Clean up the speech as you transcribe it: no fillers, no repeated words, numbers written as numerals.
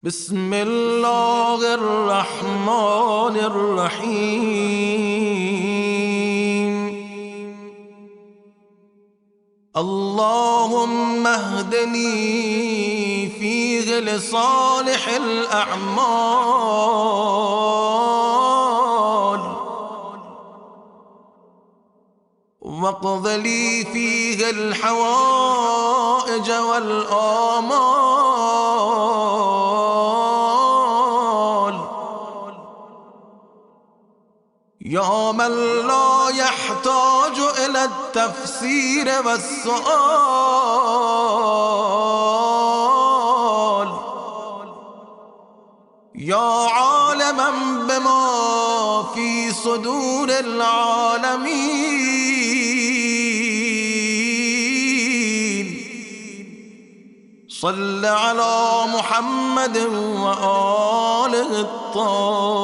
بسم الله الرحمن الرحيم. اللهم اهدني فيه لصالح الأعمال واقض لي فيه الحوائج والآمال يا من لا يحتاج إلى التفسير والسؤال، يا عالما بما في صدور العالمين، صل على محمد وآله الطاهرين.